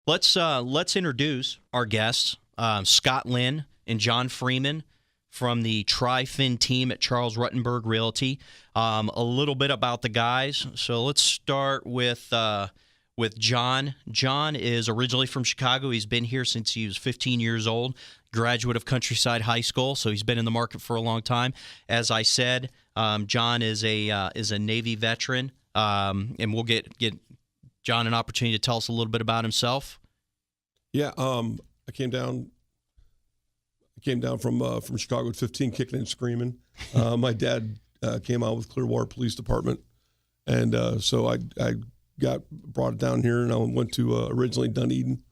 let's introduce our guests, Scott Lynn and John Freeman from the Tri-Fin team at Charles Ruttenberg Realty. A little bit about the guys. So let's start with John. John is originally from Chicago. He's been here since he was 15 years old, graduate of Countryside High School, so he's been in the market for a long time. As I said, John is a Navy veteran, and we'll get John an opportunity to tell us a little bit about himself. Yeah, I came down from Chicago at 15, kicking and screaming. My dad came out with Clearwater Police Department, and so I brought it down here, and I went to originally Dunedin,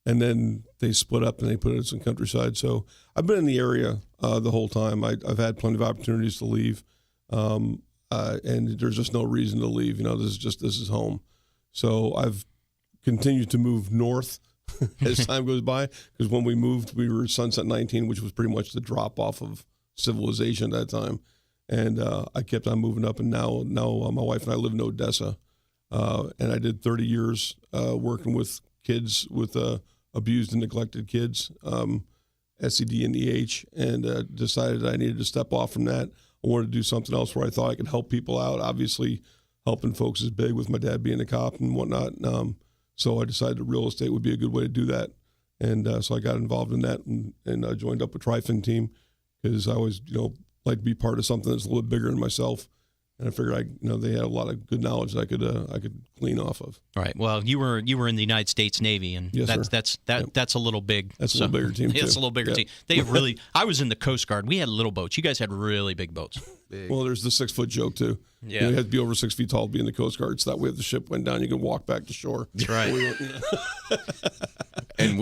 and then they split up and they put us in Countryside. So I've been in the area the whole time. I've had plenty of opportunities to leave, and there's just no reason to leave. This is home. So I've continued to move north as time goes by, because when we moved, we were Sunset 19, which was pretty much the drop off of civilization at that time. And I kept on moving up, and now my wife and I live in Odessa. And I did 30 years working with kids, with abused and neglected kids, SED and EH, and decided I needed to step off from that. I wanted to do something else where I thought I could help people out. Obviously, helping folks is big, with my dad being a cop and whatnot. So I decided that real estate would be a good way to do that. And so I got involved in that and joined up with Tri-Fin team, because I always, like to be part of something that's a little bit bigger than myself. And I figured they had a lot of good knowledge that I could glean off of. All right. Well, you were in the United States Navy, and yes, that's a little big. That's a little bigger team too. It's a little bigger team. They really. I was in the Coast Guard. We had little boats. You guys had really big boats. Big. Well, there's the 6-foot joke too. Yeah, you had to be over 6 feet tall to be in the Coast Guard, so that way if the ship went down, you could walk back to shore. That's right. And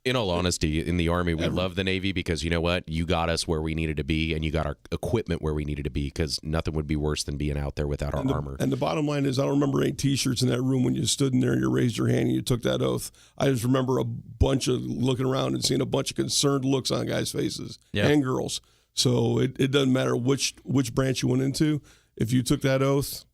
in all honesty, in the Army, we love the Navy, because you know what? You got us where we needed to be, and you got our equipment where we needed to be, because nothing would be worse than being out there without our armor. And the bottom line is, I don't remember any T-shirts in that room when you stood in there and you raised your hand and you took that oath. I just remember a bunch of looking around and seeing a bunch of concerned looks on guys' faces and girls. So it doesn't matter which branch you went into. If you took that oath,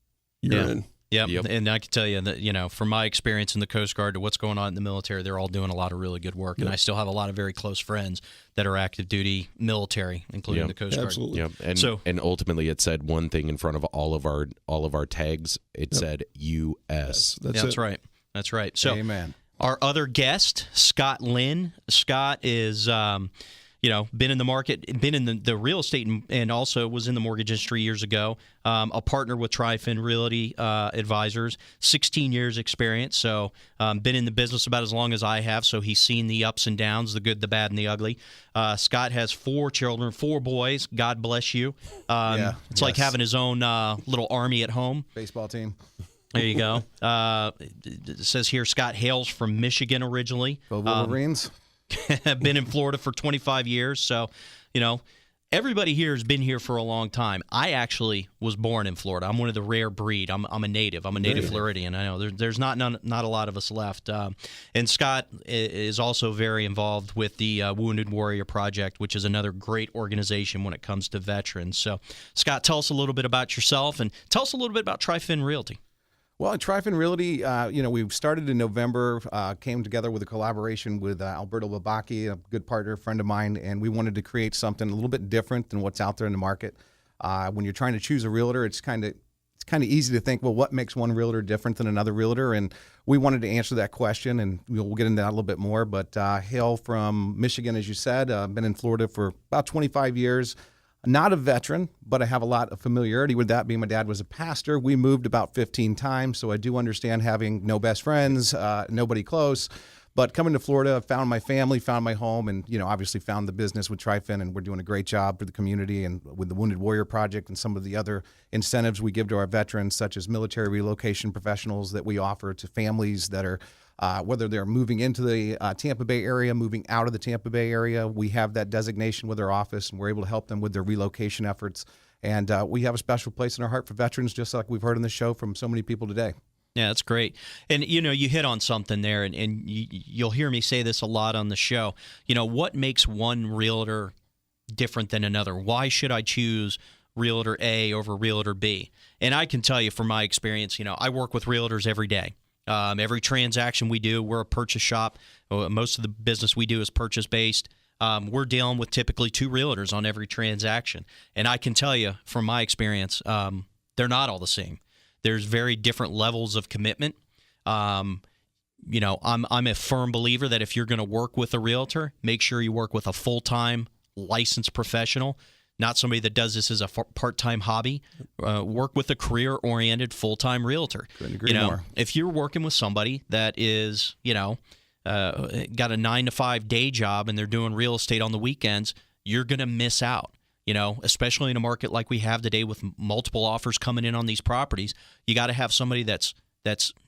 you're in. Yep, and I can tell you that, from my experience in the Coast Guard to what's going on in the military, they're all doing a lot of really good work. And I still have a lot of very close friends that are active duty military, including the Coast Guard. Absolutely. Yep. And ultimately, it said one thing in front of all of our tags. It said U.S. That's right. That's right. So, amen. Our other guest, Scott Lynn. Scott is been in the market, been in the real estate, and also was in the mortgage industry years ago. A partner with Tri-Fin Realty Advisors, 16 years experience. So been in the business about as long as I have. So he's seen the ups and downs, the good, the bad, and the ugly. Scott has 4 children, 4 boys. God bless you. It's like having his own little army at home. Baseball team. There you go. It says here Scott hails from Michigan originally. Go Wolverines. Been in Florida for 25 years, so everybody here has been here for a long time. I actually was born in Florida. I'm one of the rare breed. I'm a native. I'm a native Floridian. I know there's not a lot of us left. And Scott is also very involved with the Wounded Warrior Project, which is another great organization when it comes to veterans. So, Scott, tell us a little bit about yourself, and tell us a little bit about Tri-Fin Realty. Well, at Tri-Fin Realty, we started in November, came together with a collaboration with Alberto Babaki, a good partner, friend of mine, and we wanted to create something a little bit different than what's out there in the market. When you're trying to choose a realtor, it's kind of easy to think, well, what makes one realtor different than another realtor? And we wanted to answer that question, and we'll get into that a little bit more. But hail from Michigan, as you said, been in Florida for about 25 years. Not a veteran, but I have a lot of familiarity with that, being my dad was a pastor. We moved about 15 times, so I do understand having no best friends, nobody close. But coming to Florida, found my family, found my home, and obviously found the business with Tri-Fin, and we're doing a great job for the community and with the Wounded Warrior Project and some of the other incentives we give to our veterans, such as military relocation professionals that we offer to families that are whether they're moving into the Tampa Bay area, moving out of the Tampa Bay area. We have that designation with our office, and we're able to help them with their relocation efforts. And we have a special place in our heart for veterans, just like we've heard on the show from so many people today. Yeah, that's great. And, you hit on something there, and you'll hear me say this a lot on the show. What makes one realtor different than another? Why should I choose Realtor A over Realtor B? And I can tell you from my experience, I work with realtors every day. Every transaction we do, we're a purchase shop. Most of the business we do is purchase-based. We're dealing with typically 2 realtors on every transaction. And I can tell you from my experience, they're not all the same. There's very different levels of commitment. I'm a firm believer that if you're going to work with a realtor, make sure you work with a full-time licensed professional, not somebody that does this as a part-time hobby. Work with a career-oriented full-time realtor. Couldn't agree more. If you're working with somebody that is, got a 9-to-5 day job and they're doing real estate on the weekends, you're going to miss out. Especially in a market like we have today with multiple offers coming in on these properties, you got to have somebody that's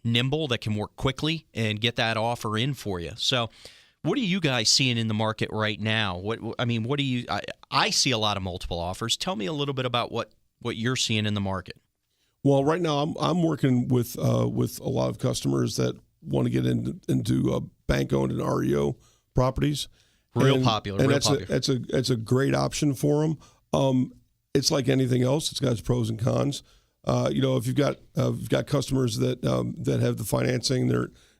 nimble, that can work quickly and get that offer in for you. So what are you guys seeing in the market right now? What do you? I see a lot of multiple offers. Tell me a little bit about what you're seeing in the market. Well, right now I'm working with a lot of customers that want to get into bank-owned and REO properties. Real popular. It's a great option for them. It's like anything else. It's got its pros and cons. If you've got customers that have the financing,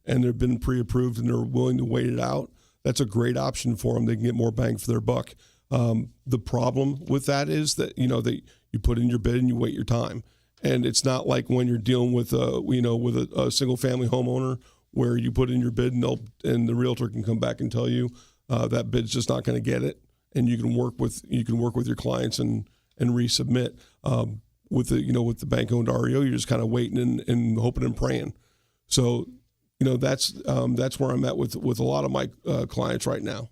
they've been pre-approved and they're willing to wait it out, that's a great option for them. They can get more bang for their buck. The problem with that is that that you put in your bid and you wait your time, and it's not like when you're dealing with a single family homeowner where you put in your bid and the realtor can come back and tell you that bid's just not going to get it, and you can work with your clients and resubmit. With the bank-owned REO, you're just kind of waiting and hoping and praying. So, that's where I'm at with a lot of my clients right now.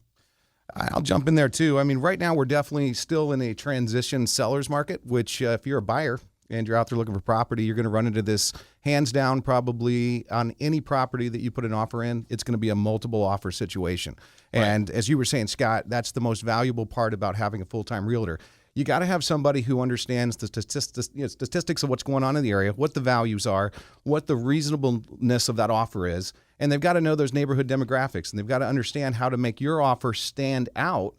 I'll jump in there too. I mean, right now we're definitely still in a transition seller's market, which if you're a buyer and you're out there looking for property, you're going to run into this hands down probably on any property that you put an offer in. It's going to be a multiple offer situation. Right. And as you were saying, Scott, that's the most valuable part about having a full-time realtor. You got to have somebody who understands the statistics of what's going on in the area, what the values are, what the reasonableness of that offer is, and they've got to know those neighborhood demographics, and they've got to understand how to make your offer stand out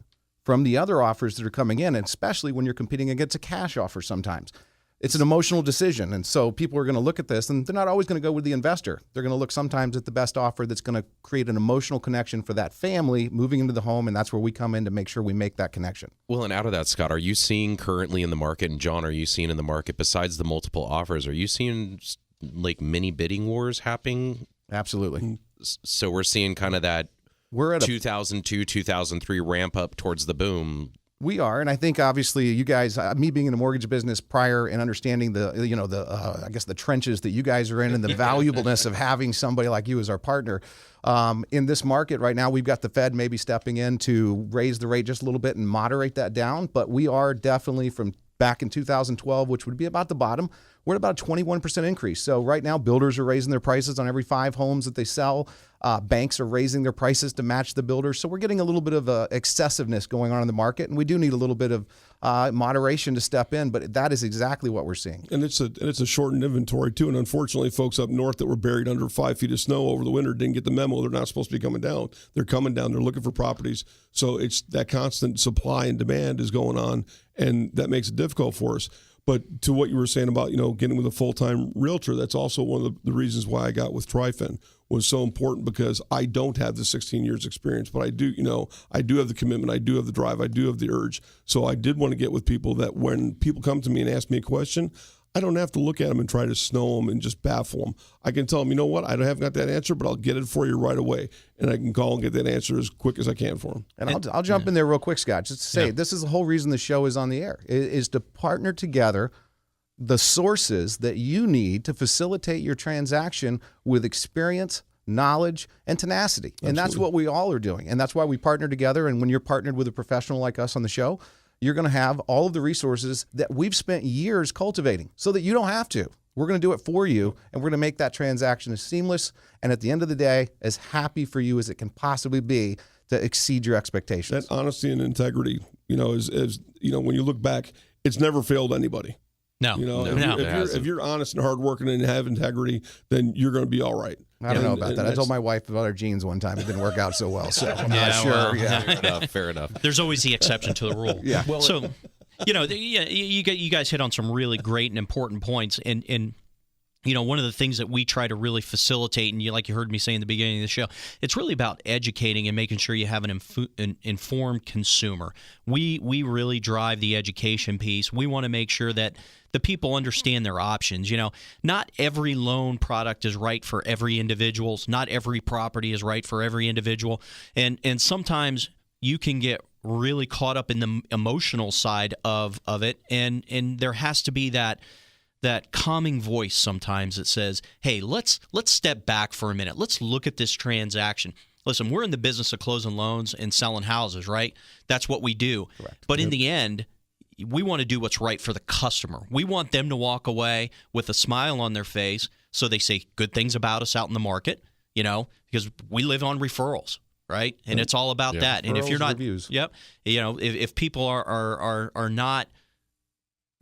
from the other offers that are coming in, and especially when you're competing against a cash offer sometimes. It's an emotional decision, and so people are going to look at this, and they're not always going to go with the investor. They're going to look sometimes at the best offer that's going to create an emotional connection for that family moving into the home, and that's where we come in to make sure we make that connection. Well, and out of that, Scott, are you seeing currently in the market, and John, are you seeing in the market, besides the multiple offers, are you seeing like mini bidding wars happening? Absolutely. So we're seeing kind of that we're at 2002, 2003 ramp up towards the boom. We are, and I think obviously you guys, me being in the mortgage business prior and understanding the trenches that you guys are in and the valuableness of having somebody like you as our partner. In this market right now, we've got the Fed maybe stepping in to raise the rate just a little bit and moderate that down, but we are definitely from back in 2012, which would be about the bottom, we're at about a 21% increase. So right now, builders are raising their prices on every 5 homes that they sell. Banks are raising their prices to match the builders. So we're getting a little bit of excessiveness going on in the market, and we do need a little bit of moderation to step in, but that is exactly what we're seeing. And it's a shortened inventory, too. And unfortunately, folks up north that were buried under 5 feet of snow over the winter didn't get the memo. They're not supposed to be coming down. They're coming down. They're looking for properties. So it's that constant supply and demand is going on, and that makes it difficult for us. But to what you were saying about, getting with a full-time realtor, that's also one of the reasons why I got with TriFin was so important, because I don't have the 16 years experience, but I do have the commitment, I do have the drive, I do have the urge. So I did want to get with people that when people come to me and ask me a question, I don't have to look at them and try to snow them and just baffle them. I can tell them, you know what, I haven't got that answer, but I'll get it for you right away. And I can call and get that answer as quick as I can for them. And I'll jump in there real quick, Scott, just to say, this is the whole reason the show is on the air, is to partner together the sources that you need to facilitate your transaction with experience, knowledge, and tenacity. Absolutely. And that's what we all are doing. And that's why we partner together. And when you're partnered with a professional like us on the show, you're going to have all of the resources that we've spent years cultivating so that you don't have to. We're going to do it for you, and we're going to make that transaction as seamless and at the end of the day, as happy for you as it can possibly be to exceed your expectations. That honesty and integrity, is when you look back, it's never failed anybody. No. If you're honest and hardworking and have integrity, then you're going to be all right. I don't know about that. I told my wife about our jeans one time. It didn't work out so well. So I'm not sure. Well, fair enough. There's always the exception to the rule. Yeah. Well, so, you guys hit on some really great and important points. And one of the things that we try to really facilitate, and like you heard me say in the beginning of the show, it's really about educating and making sure you have an informed consumer. We really drive the education piece. We want to make sure that the people understand their options. Not every loan product is right for every individual. Not every property is right for every individual. And sometimes you can get really caught up in the emotional side of it, and there has to be that calming voice sometimes that says, hey, let's step back for a minute. Let's look at this transaction. Listen, we're in the business of closing loans and selling houses, right? That's what we do. Correct. But in the end, we want to do what's right for the customer. We want them to walk away with a smile on their face so they say good things about us out in the market, because we live on referrals, right? And it's all about that. And if you're not, reviews. Yep, if people are not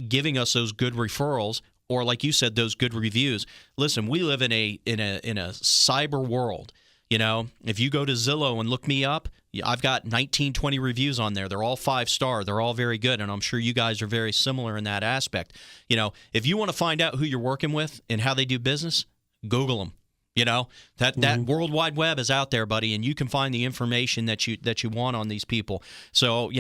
giving us those good referrals, or like you said, those good reviews. Listen, we live in a cyber world. If you go to Zillow and look me up, I've got 19, 20 reviews on there. They're all 5-star. They're all very good, and I'm sure you guys are very similar in that aspect. If you want to find out who you're working with and how they do business, Google them. That World Wide Web is out there, buddy, and you can find the information that you want on these people. So,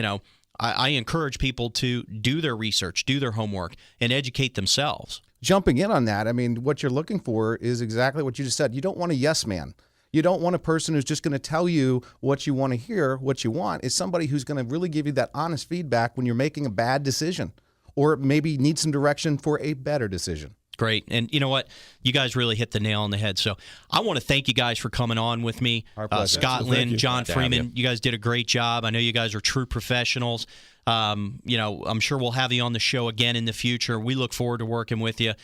I encourage people to do their research, do their homework, and educate themselves. Jumping in on that, I mean, what you're looking for is exactly what you just said. You don't want a yes man. You don't want a person who's just going to tell you what you want to hear. What you want is somebody who's going to really give you that honest feedback when you're making a bad decision, or maybe need some direction for a better decision. Great. And you know what? You guys really hit the nail on the head. So I want to thank you guys for coming on with me. Our pleasure. Scott, Well, thank Lynn, you. John Glad to have Freeman, you guys did a great job. I know you guys are true professionals. I'm sure we'll have you on the show again in the future. We look forward to working with you.